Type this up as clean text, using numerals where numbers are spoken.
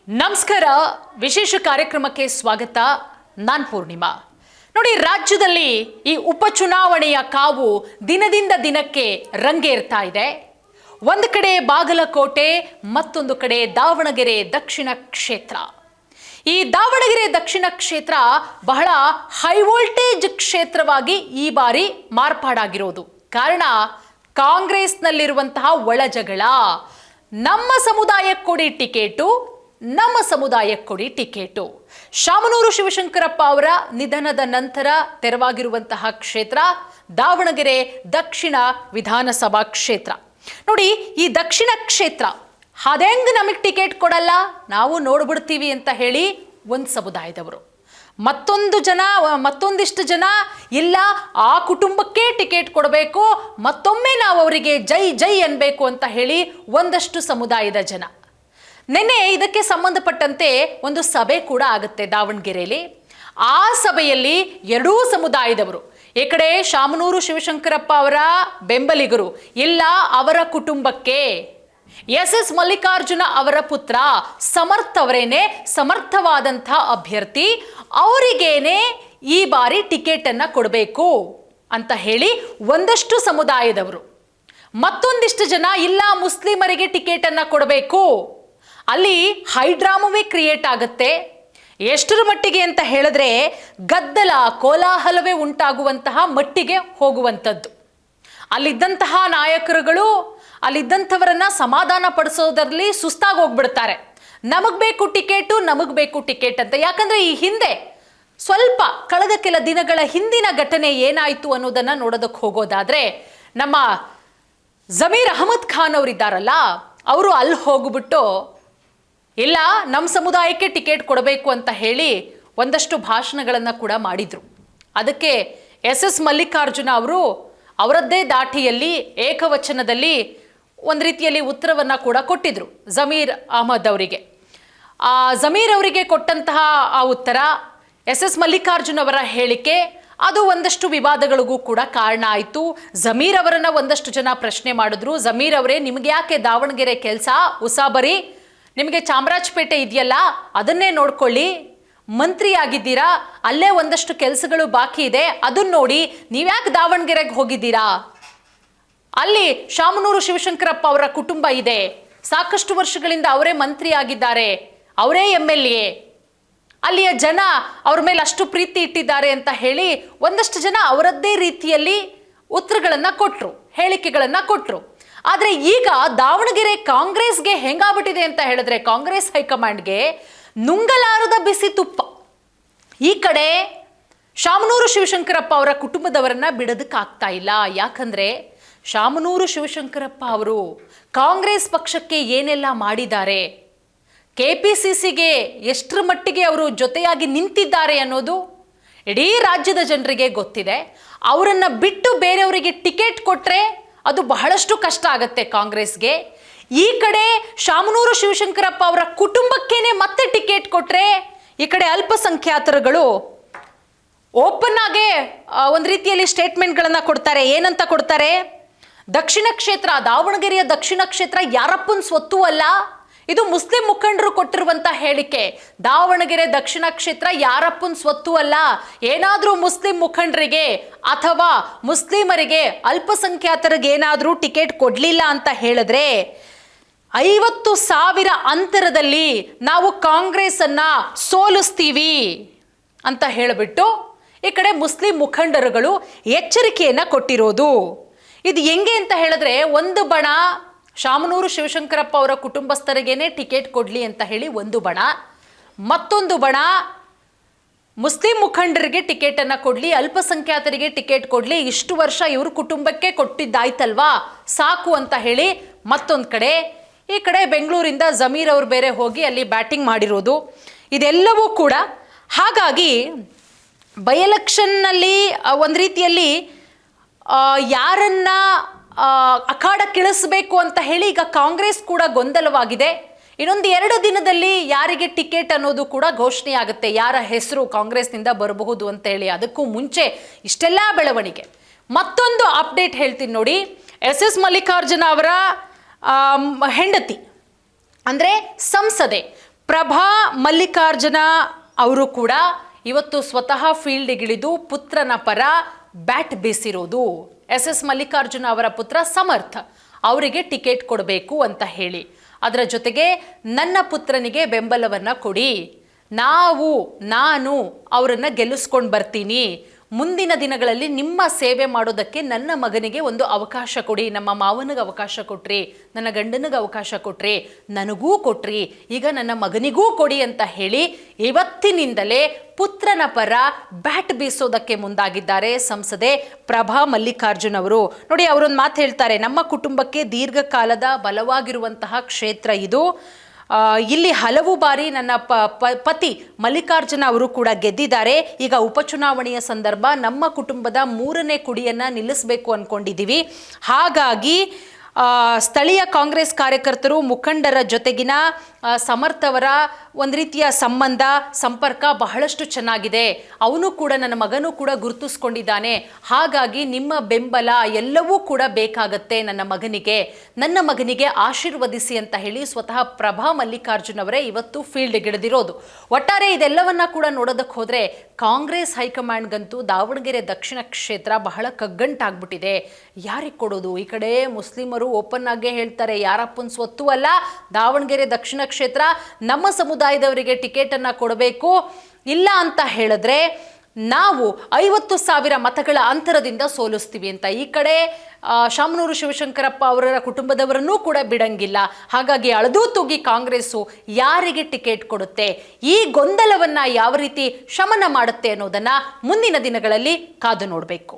ನಮಸ್ಕಾರ. ವಿಶೇಷ ಕಾರ್ಯಕ್ರಮಕ್ಕೆ ಸ್ವಾಗತ. ನಾನು ಪೂರ್ಣಿಮಾ. ನೋಡಿ, ರಾಜ್ಯದಲ್ಲಿ ಈ ಉಪಚುನಾವಣೆಯ ಕಾವು ದಿನದಿಂದ ದಿನಕ್ಕೆ ರಂಗೇರ್ತಾ ಇದೆ. ಒಂದು ಕಡೆ ಬಾಗಲಕೋಟೆ, ಮತ್ತೊಂದು ಕಡೆ ದಾವಣಗೆರೆ ದಕ್ಷಿಣ ಕ್ಷೇತ್ರ. ಈ ದಾವಣಗೆರೆ ದಕ್ಷಿಣ ಕ್ಷೇತ್ರ ಬಹಳ ಹೈ ವೋಲ್ಟೇಜ್ ಕ್ಷೇತ್ರವಾಗಿ ಈ ಬಾರಿ ಮಾರ್ಪಾಡಾಗಿರೋದು. ಕಾರಣ ಕಾಂಗ್ರೆಸ್ನಲ್ಲಿರುವಂತಹ ಒಳಜಗಳ. ನಮ್ಮ ಸಮುದಾಯಕ್ಕೆ ಕೊಡಿ ಟಿಕೆಟು, ನಮ್ಮ ಸಮುದಾಯಕ್ಕೆ ಕೊಡಿ ಟಿಕೆಟು. ಶಾಮನೂರು ಶಿವಶಂಕರಪ್ಪ ಅವರ ನಿಧನದ ನಂತರ ತೆರವಾಗಿರುವಂತಹ ಕ್ಷೇತ್ರ ದಾವಣಗೆರೆ ದಕ್ಷಿಣ ವಿಧಾನಸಭಾ ಕ್ಷೇತ್ರ. ನೋಡಿ, ಈ ದಕ್ಷಿಣ ಕ್ಷೇತ್ರ ಅದೆಂಗ್ ನಮಗೆ ಟಿಕೆಟ್ ಕೊಡಲ್ಲ, ನಾವು ನೋಡ್ಬಿಡ್ತೀವಿ ಅಂತ ಹೇಳಿ ಒಂದು ಸಮುದಾಯದವರು. ಮತ್ತೊಂದಿಷ್ಟು ಜನ ಇಲ್ಲ, ಆ ಕುಟುಂಬಕ್ಕೆ ಟಿಕೆಟ್ ಕೊಡಬೇಕು, ಮತ್ತೊಮ್ಮೆ ನಾವು ಅವರಿಗೆ ಜೈ ಜೈ ಅನ್ಬೇಕು ಅಂತ ಹೇಳಿ ಒಂದಷ್ಟು ಸಮುದಾಯದ ಜನ. ನೆನ್ನೆ ಇದಕ್ಕೆ ಸಂಬಂಧಪಟ್ಟಂತೆ ಒಂದು ಸಭೆ ಕೂಡ ಆಗುತ್ತೆ ದಾವಣಗೆರೆಯಲ್ಲಿ. ಆ ಸಭೆಯಲ್ಲಿ ಎರಡೂ ಸಮುದಾಯದವರು, ಈ ಕಡೆ ಶಾಮನೂರು ಶಿವಶಂಕರಪ್ಪ ಅವರ ಬೆಂಬಲಿಗರು, ಇಲ್ಲ ಅವರ ಕುಟುಂಬಕ್ಕೆ ಎಸ್ ಮಲ್ಲಿಕಾರ್ಜುನ ಅವರ ಪುತ್ರ ಸಮರ್ಥ ಅವರೇನೆ ಸಮರ್ಥವಾದಂಥ ಅಭ್ಯರ್ಥಿ, ಅವರಿಗೇನೆ ಈ ಬಾರಿ ಟಿಕೆಟ್ ಅನ್ನ ಕೊಡಬೇಕು ಅಂತ ಹೇಳಿ ಒಂದಷ್ಟು ಸಮುದಾಯದವರು. ಮತ್ತೊಂದಿಷ್ಟು ಜನ ಇಲ್ಲ, ಮುಸ್ಲಿಮರಿಗೆ ಟಿಕೆಟ್ ಅನ್ನ ಕೊಡಬೇಕು. ಅಲ್ಲಿ ಹೈಡ್ರಾಮವೇ ಕ್ರಿಯೇಟ್ ಆಗುತ್ತೆ. ಎಷ್ಟರ ಮಟ್ಟಿಗೆ ಅಂತ ಹೇಳಿದ್ರೆ ಗದ್ದಲ ಕೋಲಾಹಲವೇ ಉಂಟಾಗುವಂತಹ ಮಟ್ಟಿಗೆ ಹೋಗುವಂಥದ್ದು. ಅಲ್ಲಿದ್ದಂತಹ ನಾಯಕರುಗಳು ಅಲ್ಲಿದ್ದಂಥವರನ್ನ ಸಮಾಧಾನ ಪಡಿಸೋದರಲ್ಲಿ ಸುಸ್ತಾಗಿ ಹೋಗ್ಬಿಡ್ತಾರೆ. ನಮಗ್ ಬೇಕು ಟಿಕೆಟು, ನಮಗ್ ಬೇಕು ಟಿಕೆಟ್ ಅಂತ. ಯಾಕಂದ್ರೆ ಈ ಹಿಂದೆ ಸ್ವಲ್ಪ ಕಳೆದ ಕೆಲ ದಿನಗಳ ಹಿಂದಿನ ಘಟನೆ ಏನಾಯ್ತು ಅನ್ನೋದನ್ನ ನೋಡೋದಕ್ಕೆ ಹೋಗೋದಾದ್ರೆ, ನಮ್ಮ ಜಮೀರ್ ಅಹಮದ್ ಖಾನ್ ಅವರಿದ್ದಾರಲ್ಲ, ಅವರು ಅಲ್ಲಿ ಹೋಗ್ಬಿಟ್ಟು ಇಲ್ಲ ನಮ್ಮ ಸಮುದಾಯಕ್ಕೆ ಟಿಕೆಟ್ ಕೊಡಬೇಕು ಅಂತ ಹೇಳಿ ಒಂದಷ್ಟು ಭಾಷಣಗಳನ್ನು ಕೂಡ ಮಾಡಿದ್ರು. ಅದಕ್ಕೆ ಎಸ್ ಮಲ್ಲಿಕಾರ್ಜುನ ಅವರು ಅವರದ್ದೇ ದಾಟಿಯಲ್ಲಿ ಏಕವಚನದಲ್ಲಿ ಒಂದು ರೀತಿಯಲ್ಲಿ ಉತ್ತರವನ್ನು ಕೂಡ ಕೊಟ್ಟಿದ್ರು ಜಮೀರ್ ಅಹಮದ್ ಅವರಿಗೆ. ಆ ಜಮೀರ್ ಅವರಿಗೆ ಕೊಟ್ಟಂತಹ ಆ ಉತ್ತರ, ಎಸ್ ಮಲ್ಲಿಕಾರ್ಜುನ್ ಅವರ ಹೇಳಿಕೆ, ಅದು ಒಂದಷ್ಟು ವಿವಾದಗಳಿಗೂ ಕೂಡ ಕಾರಣ ಆಯಿತು. ಜಮೀರ್ ಅವರನ್ನ ಒಂದಷ್ಟು ಜನ ಪ್ರಶ್ನೆ ಮಾಡಿದ್ರು. ಜಮೀರ್ ಅವರೇ, ನಿಮಗೆ ಯಾಕೆ ದಾವಣಗೆರೆ ಕೆಲಸ, ಉಸಾಬರಿ, ನಿಮಗೆ ಚಾಮರಾಜಪೇಟೆ ಇದೆಯಲ್ಲ ಅದನ್ನೇ ನೋಡ್ಕೊಳ್ಳಿ, ಮಂತ್ರಿ ಆಗಿದ್ದೀರಾ, ಅಲ್ಲೇ ಒಂದಷ್ಟು ಕೆಲಸಗಳು ಬಾಕಿ ಇದೆ, ಅದನ್ನ ನೋಡಿ, ನೀವ್ಯಾಕೆ ದಾವಣಗೆರೆಗೆ ಹೋಗಿದ್ದೀರಾ? ಅಲ್ಲಿ ಶಾಮನೂರು ಶಿವಶಂಕರಪ್ಪ ಅವರ ಕುಟುಂಬ ಇದೆ, ಸಾಕಷ್ಟು ವರ್ಷಗಳಿಂದ ಅವರೇ ಮಂತ್ರಿ ಆಗಿದ್ದಾರೆ, ಅವರೇ MLA, ಅಲ್ಲಿಯ ಜನ ಅವ್ರ ಮೇಲೆ ಅಷ್ಟು ಪ್ರೀತಿ ಇಟ್ಟಿದ್ದಾರೆ ಅಂತ ಹೇಳಿ ಒಂದಷ್ಟು ಜನ ಅವರದ್ದೇ ರೀತಿಯಲ್ಲಿ ಉತ್ತರಗಳನ್ನು ಕೊಟ್ಟರು, ಹೇಳಿಕೆಗಳನ್ನು ಕೊಟ್ಟರು. ಆದರೆ ಈಗ ದಾವಣಗೆರೆ ಕಾಂಗ್ರೆಸ್ಗೆ ಹೆಂಗಾಗ್ಬಿಟ್ಟಿದೆ ಅಂತ ಹೇಳಿದ್ರೆ, ಕಾಂಗ್ರೆಸ್ ಹೈಕಮಾಂಡ್ಗೆ ನುಂಗಲಾರದ ಬಿಸಿ ತುಪ್ಪ. ಈ ಕಡೆ ಶಾಮನೂರು ಶಿವಶಂಕರಪ್ಪ ಅವರ ಕುಟುಂಬದವರನ್ನ ಬಿಡೋದಕ್ಕಾಗ್ತಾ ಇಲ್ಲ. ಯಾಕಂದ್ರೆ ಶಾಮನೂರು ಶಿವಶಂಕರಪ್ಪ ಅವರು ಕಾಂಗ್ರೆಸ್ ಪಕ್ಷಕ್ಕೆ ಏನೆಲ್ಲ ಮಾಡಿದ್ದಾರೆ, KPCCಗೆ ಎಷ್ಟರ ಮಟ್ಟಿಗೆ ಅವರು ಜೊತೆಯಾಗಿ ನಿಂತಿದ್ದಾರೆ ಅನ್ನೋದು ಇಡೀ ರಾಜ್ಯದ ಜನರಿಗೆ ಗೊತ್ತಿದೆ. ಅವರನ್ನು ಬಿಟ್ಟು ಬೇರೆಯವರಿಗೆ ಟಿಕೆಟ್ ಕೊಟ್ಟರೆ ಅದು ಬಹಳಷ್ಟು ಕಷ್ಟ ಆಗುತ್ತೆ ಕಾಂಗ್ರೆಸ್ಗೆ. ಈ ಕಡೆ ಶಾಮನೂರು ಶಿವಶಂಕರಪ್ಪ ಅವರ ಕುಟುಂಬಕ್ಕೇನೆ ಮತ್ತೆ ಟಿಕೆಟ್ ಕೊಟ್ಟರೆ ಈ ಕಡೆ ಅಲ್ಪಸಂಖ್ಯಾತರುಗಳು ಓಪನ್ ಆಗೇ ಒಂದು ರೀತಿಯಲ್ಲಿ ಸ್ಟೇಟ್ಮೆಂಟ್ಗಳನ್ನು ಕೊಡ್ತಾರೆ. ಏನಂತ ಕೊಡ್ತಾರೆ? ದಕ್ಷಿಣ ಕ್ಷೇತ್ರ, ದಾವಣಗೆರೆಯ ದಕ್ಷಿಣ ಕ್ಷೇತ್ರ ಯಾರಪ್ಪನ ಸ್ವತ್ತು ಅಲ್ಲ, ಇದು ಮುಸ್ಲಿಂ ಮುಖಂಡರು ಕೊಟ್ಟಿರುವಂತ ಹೇಳಿಕೆ. ದಾವಣಗೆರೆ ದಕ್ಷಿಣ ಕ್ಷೇತ್ರ ಯಾರಪ್ಪನ ಸ್ವತ್ತು ಅಲ್ಲ. ಏನಾದ್ರೂ ಮುಸ್ಲಿಂ ಮುಖಂಡರಿಗೆ ಅಥವಾ ಮುಸ್ಲಿಮರಿಗೆ, ಅಲ್ಪಸಂಖ್ಯಾತರಿಗೆ ಏನಾದ್ರೂ ಟಿಕೆಟ್ ಕೊಡ್ಲಿಲ್ಲ ಅಂತ ಹೇಳಿದ್ರೆ 50,000 ಅಂತರದಲ್ಲಿ ನಾವು ಕಾಂಗ್ರೆಸ್ ಅನ್ನ ಸೋಲಿಸ್ತೀವಿ ಅಂತ ಹೇಳಿಬಿಟ್ಟು ಈ ಕಡೆ ಮುಸ್ಲಿಂ ಮುಖಂಡರುಗಳು ಎಚ್ಚರಿಕೆಯನ್ನ ಕೊಟ್ಟಿರೋದು. ಇದು ಹೆಂಗೆ ಅಂತ ಹೇಳಿದ್ರೆ, ಒಂದು ಬಣ ಶಾಮನೂರು ಶಿವಶಂಕರಪ್ಪ ಅವರ ಕುಟುಂಬಸ್ಥರಿಗೇನೆ ಟಿಕೆಟ್ ಕೊಡ್ಲಿ ಅಂತ ಹೇಳಿ ಒಂದು ಬಣ, ಮತ್ತೊಂದು ಬಣ ಮುಸ್ಲಿಂ ಮುಖಂಡರಿಗೆ ಟಿಕೆಟ್ ಅನ್ನ ಕೊಡ್ಲಿ, ಅಲ್ಪಸಂಖ್ಯಾತರಿಗೆ ಟಿಕೆಟ್ ಕೊಡ್ಲಿ, ಇಷ್ಟು ವರ್ಷ ಇವ್ರ ಕುಟುಂಬಕ್ಕೆ ಕೊಟ್ಟಿದ್ದಾಯ್ತಲ್ವಾ ಸಾಕು ಅಂತ ಹೇಳಿ ಮತ್ತೊಂದು ಕಡೆ. ಈ ಕಡೆ ಬೆಂಗಳೂರಿಂದ ಜಮೀರ್ ಅವರು ಬೇರೆ ಹೋಗಿ ಅಲ್ಲಿ ಬ್ಯಾಟಿಂಗ್ ಮಾಡಿರೋದು, ಇದೆಲ್ಲವೂ ಕೂಡ. ಹಾಗಾಗಿ ಬೈ ಎಲೆಕ್ಷನ್ನಲ್ಲಿ ಒಂದು ರೀತಿಯಲ್ಲಿ ಯಾರನ್ನ ಅಖಾಡಕ್ಕಿಳಿಸಬೇಕು ಅಂತ ಹೇಳಿ ಈಗ ಕಾಂಗ್ರೆಸ್ ಕೂಡ ಗೊಂದಲವಾಗಿದೆ. ಇನ್ನೊಂದು 2 ದಿನದಲ್ಲಿ ಯಾರಿಗೆ ಟಿಕೆಟ್ ಅನ್ನೋದು ಕೂಡ ಘೋಷಣೆ ಆಗುತ್ತೆ, ಯಾರ ಹೆಸರು ಕಾಂಗ್ರೆಸ್ನಿಂದ ಬರಬಹುದು ಅಂತ ಹೇಳಿ. ಅದಕ್ಕೂ ಮುಂಚೆ ಇಷ್ಟೆಲ್ಲ ಬೆಳವಣಿಗೆ. ಮತ್ತೊಂದು ಅಪ್ಡೇಟ್ ಹೇಳ್ತೀನಿ ನೋಡಿ. ಎಸ್ ಮಲ್ಲಿಕಾರ್ಜುನ ಅವರ ಹೆಂಡತಿ ಅಂದರೆ ಸಂಸದೆ ಪ್ರಭಾ ಮಲ್ಲಿಕಾರ್ಜುನ ಅವರು ಕೂಡ ಇವತ್ತು ಸ್ವತಃ ಫೀಲ್ಡ್ಗಿಳಿದು ಪುತ್ರನ ಪರ ಬ್ಯಾಟ್ ಬೀಸಿರೋದು. ಎಸ್ ಮಲ್ಲಿಕಾರ್ಜುನ ಅವರ ಪುತ್ರ ಸಮರ್ಥ ಅವರಿಗೆ ಟಿಕೆಟ್ ಕೊಡಬೇಕು ಅಂತ ಹೇಳಿ, ಅದರ ಜೊತೆಗೆ ನನ್ನ ಪುತ್ರನಿಗೆ ಬೆಂಬಲವನ್ನು ಕೊಡಿ, ನಾನು ಅವರನ್ನು ಗೆಲ್ಲಿಸ್ಕೊಂಡು ಬರ್ತೀನಿ, ಮುಂದಿನ ದಿನಗಳಲ್ಲಿ ನಿಮ್ಮ ಸೇವೆ ಮಾಡೋದಕ್ಕೆ ನನ್ನ ಮಗನಿಗೆ ಒಂದು ಅವಕಾಶ ಕೊಡಿ, ನಮ್ಮ ಮಾವನಿಗೆ ಅವಕಾಶ ಕೊಟ್ರಿ, ನನ್ನ ಗಂಡನಿಗೆ ಅವಕಾಶ ಕೊಟ್ರಿ, ನನಗೂ ಕೊಟ್ರಿ, ಈಗ ನನ್ನ ಮಗನಿಗೂ ಕೊಡಿ ಅಂತ ಹೇಳಿ ಇವತ್ತಿನಿಂದಲೇ ಪುತ್ರನ ಪರ ಬ್ಯಾಟ್ ಬೀಸೋದಕ್ಕೆ ಮುಂದಾಗಿದ್ದಾರೆ ಸಂಸದೆ ಪ್ರಭಾ ಮಲ್ಲಿಕಾರ್ಜುನ್ ಅವರು. ನೋಡಿ, ಅವರೊಂದು ಮಾತು ಹೇಳ್ತಾರೆ, ನಮ್ಮ ಕುಟುಂಬಕ್ಕೆ ದೀರ್ಘಕಾಲದ ಬಲವಾಗಿರುವಂತಹ ಕ್ಷೇತ್ರ ಇದು. ಇಲ್ಲಿ ಹಲವು ಬಾರಿ ನನ್ನ ಪತಿ ಮಲ್ಲಿಕಾರ್ಜುನ ಅವರು ಕೂಡ ಗೆದ್ದಿದ್ದಾರೆ. ಈಗ ಉಪಚುನಾವಣೆಯ ಸಂದರ್ಭ ನಮ್ಮ ಕುಟುಂಬದ 3ನೇ ಕುಡಿಯನ್ನು ನಿಲ್ಲಿಸಬೇಕು ಅಂದ್ಕೊಂಡಿದ್ದೀವಿ. ಹಾಗಾಗಿ ಸ್ಥಳೀಯ ಕಾಂಗ್ರೆಸ್ ಕಾರ್ಯಕರ್ತರು ಮುಖಂಡರ ಜೊತೆಗಿನ ಸಮರ್ಥವರ ಒಂದು ರೀತಿಯ ಸಂಬಂಧ ಸಂಪರ್ಕ ಬಹಳಷ್ಟು ಚೆನ್ನಾಗಿದೆ. ಅವನು ಕೂಡ ನನ್ನ ಮಗನೂ ಕೂಡ ಗುರುತಿಸ್ಕೊಂಡಿದ್ದಾನೆ. ಹಾಗಾಗಿ ನಿಮ್ಮ ಬೆಂಬಲ ಎಲ್ಲವೂ ಕೂಡ ಬೇಕಾಗತ್ತೆ ನನ್ನ ಮಗನಿಗೆ ಆಶೀರ್ವದಿಸಿ ಅಂತ ಹೇಳಿ ಸ್ವತಃ ಪ್ರಭಾ ಮಲ್ಲಿಕಾರ್ಜುನ್ ಅವರೇ ಇವತ್ತು ಫೀಲ್ಡ್ಗಿಳಿದಿರೋದು. ಒಟ್ಟಾರೆ ಇದೆಲ್ಲವನ್ನ ಕೂಡ ನೋಡೋದಕ್ಕೆ ಹೋದರೆ ಕಾಂಗ್ರೆಸ್ ಹೈಕಮಾಂಡ್ಗಂತೂ ದಾವಣಗೆರೆ ದಕ್ಷಿಣ ಕ್ಷೇತ್ರ ಬಹಳ ಕಗ್ಗಂಟಾಗ್ಬಿಟ್ಟಿದೆ. ಯಾರಿಗೆ ಕೊಡೋದು? ಈ ಕಡೆ ಮುಸ್ಲಿಮರು ಓಪನ್ ಆಗೇ ಹೇಳ್ತಾರೆ, ಯಾರಪ್ಪನ ಸ್ವತ್ತು ಅಲ್ಲ ದಾವಣಗೆರೆ ದಕ್ಷಿಣ ಕ್ಷೇತ್ರ, ನಮ್ಮ ಸಮುದಾಯದವರಿಗೆ ಟಿಕೆಟ್ ಅನ್ನ ಕೊಡಬೇಕು, ಇಲ್ಲ ಅಂತ ಹೇಳಿದ್ರೆ ನಾವು 50,000 ಮತಗಳ ಅಂತರದಿಂದ ಸೋಲಿಸ್ತೀವಿ ಅಂತ. ಈ ಕಡೆ ಶಾಮನೂರು ಶಿವಶಂಕರಪ್ಪ ಅವರ ಕುಟುಂಬದವರನ್ನೂ ಕೂಡ ಬಿಡಂಗಿಲ್ಲ. ಹಾಗಾಗಿ ಅಳದೂ ತೂಗಿ ಕಾಂಗ್ರೆಸ್ಸು ಯಾರಿಗೆ ಟಿಕೆಟ್ ಕೊಡುತ್ತೆ, ಈ ಗೊಂದಲವನ್ನ ಯಾವ ರೀತಿ ಶಮನ ಮಾಡುತ್ತೆ ಅನ್ನೋದನ್ನ ಮುಂದಿನ ದಿನಗಳಲ್ಲಿ ಕಾದು ನೋಡಬೇಕು.